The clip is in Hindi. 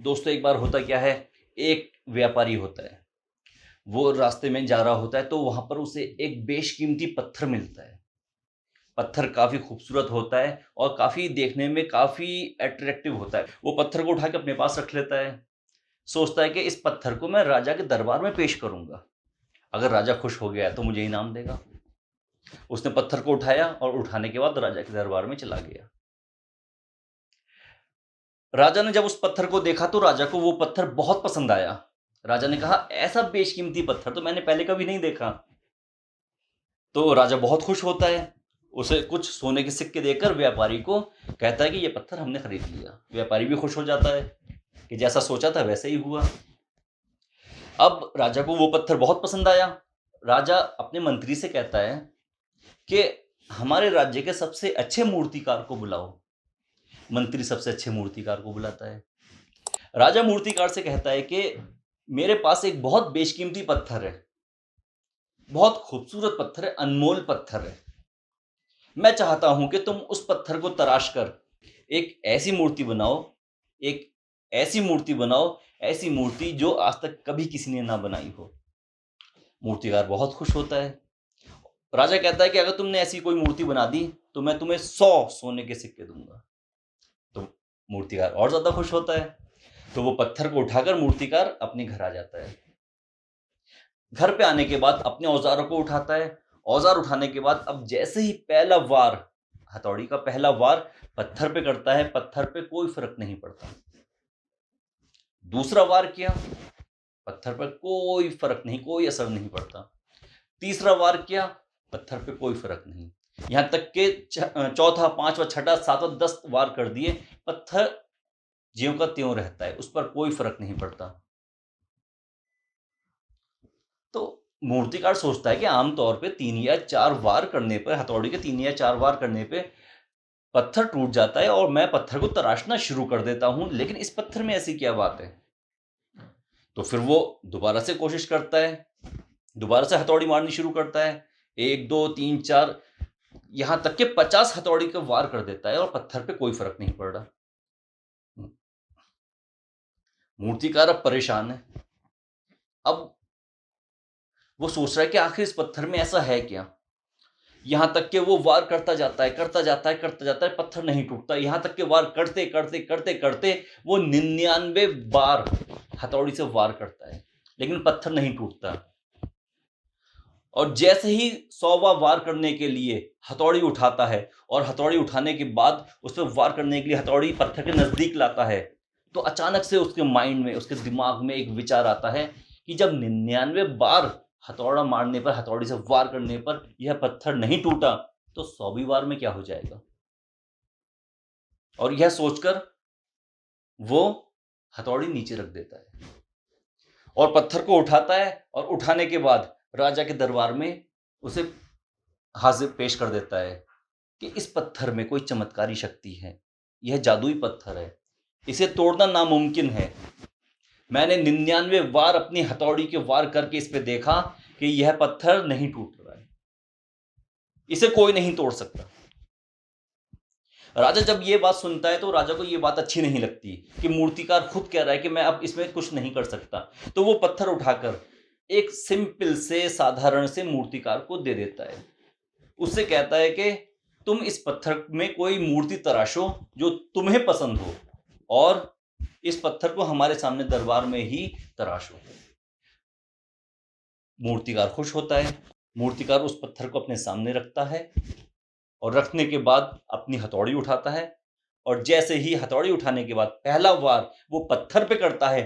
दोस्तों एक बार होता क्या है, एक व्यापारी होता है, वो रास्ते में जा रहा होता है तो वहाँ पर उसे एक बेशकीमती पत्थर मिलता है। पत्थर काफ़ी खूबसूरत होता है और काफ़ी देखने में काफ़ी अट्रैक्टिव होता है। वो पत्थर को उठा के अपने पास रख लेता है, सोचता है कि इस पत्थर को मैं राजा के दरबार में पेश करूँगा। अगर राजा खुश हो गया तो मुझे इनाम देगा। उसने पत्थर को उठाया और उठाने के बाद राजा के दरबार में चला गया। राजा ने जब उस पत्थर को देखा तो राजा को वो पत्थर बहुत पसंद आया। राजा ने कहा, ऐसा बेशकीमती पत्थर तो मैंने पहले कभी नहीं देखा। तो राजा बहुत खुश होता है, उसे कुछ सोने के सिक्के देकर व्यापारी को कहता है कि ये पत्थर हमने खरीद लिया। व्यापारी भी खुश हो जाता है कि जैसा सोचा था वैसे ही हुआ। अब राजा को वो पत्थर बहुत पसंद आया। राजा अपने मंत्री से कहता है कि हमारे राज्य के सबसे अच्छे मूर्तिकार को बुलाओ। मंत्री सबसे अच्छे मूर्तिकार को बुलाता है। राजा मूर्तिकार से कहता है कि मेरे पास एक बहुत बेशकीमती पत्थर है, बहुत खूबसूरत पत्थर है, अनमोल पत्थर है। मैं चाहता हूं कि तुम उस पत्थर को तराश कर एक ऐसी मूर्ति बनाओ, एक ऐसी मूर्ति बनाओ, ऐसी मूर्ति जो आज तक कभी किसी ने ना बनाई हो। मूर्तिकार बहुत खुश होता है। राजा कहता है कि अगर तुमने ऐसी कोई मूर्ति बना दी तो मैं तुम्हें 100 सोने के सिक्के दूंगा। तो मूर्तिकार और ज्यादा खुश होता है। तो वो पत्थर को उठाकर मूर्तिकार अपने घर आ जाता है। घर पे आने के बाद अपने औजारों को उठाता है। औजार उठाने के बाद अब जैसे ही पहला वार, हथौड़ी का पहला वार पत्थर पे करता है, पत्थर पे कोई फर्क नहीं पड़ता। दूसरा वार किया, पत्थर पर कोई फर्क नहीं, कोई असर नहीं पड़ता। तीसरा वार किया, पत्थर पे कोई फर्क नहीं। यहां तक के चौथा, पांचवा, छठा, सातवां, 10 वार कर दिए, पत्थर ज्यों का त्यों रहता है, उस पर कोई फर्क नहीं पड़ता। तो मूर्तिकार सोचता है कि आमतौर पे 3 या 4 वार करने पर, हथौड़ी के 3 या 4 वार करने पे पत्थर टूट जाता है और मैं पत्थर को तराशना शुरू कर देता हूं, लेकिन इस पत्थर में ऐसी क्या बात है। तो फिर वो दोबारा से कोशिश करता है, दोबारा से हथौड़ी मारनी शुरू करता है। 1 2 3 4, यहां तक के 50 हथौड़ी का वार कर देता है और पत्थर पे कोई फर्क नहीं पड़ रहा। मूर्तिकार अब परेशान है। अब वो सोच रहा है कि आखिर इस पत्थर में ऐसा है क्या। यहां तक कि वो वार करता जाता है, करता जाता है, करता जाता है, पत्थर नहीं टूटता। यहां तक कि वार करते करते करते करते वो 99 बार हथौड़ी से वार करता है, लेकिन पत्थर नहीं टूटता। और जैसे ही 100वां वार करने के लिए हथौड़ी उठाता है और हथौड़ी उठाने के बाद उस पर वार करने के लिए हथौड़ी पत्थर के नजदीक लाता है, तो अचानक से उसके माइंड में, उसके दिमाग में एक विचार आता है कि जब 99 बार हथौड़ा मारने पर, हथौड़ी से वार करने पर यह पत्थर नहीं टूटा, तो 100वीं बार में क्या हो जाएगा। और यह सोचकर वो हथौड़ी नीचे रख देता है और पत्थर को उठाता है और उठाने के बाद राजा के दरबार में उसे हाजिर पेश कर देता है कि इस पत्थर में कोई चमत्कारी शक्ति है। यह जादुई पत्थर है, इसे तोड़ना नामुमकिन है। मैंने 99 बार अपनी हथौड़ी के वार करके इस पे देखा कि यह पत्थर नहीं टूट रहा है, इसे कोई नहीं तोड़ सकता। राजा जब ये बात सुनता है तो राजा को ये बात अच्छी नहीं लगती कि मूर्तिकार खुद कह रहा है कि मैं अब इसमें कुछ नहीं कर सकता। तो वो पत्थर उठाकर एक सिंपल से, साधारण से मूर्तिकार को दे देता है। उससे कहता है कि तुम इस पत्थर में कोई मूर्ति तराशो जो तुम्हें पसंद हो और इस पत्थर को हमारे सामने दरबार में ही तराशो। मूर्तिकार खुश होता है। मूर्तिकार उस पत्थर को अपने सामने रखता है और रखने के बाद अपनी हथौड़ी उठाता है और जैसे ही हथौड़ी उठाने के बाद पहला वार वो पत्थर पे करता है,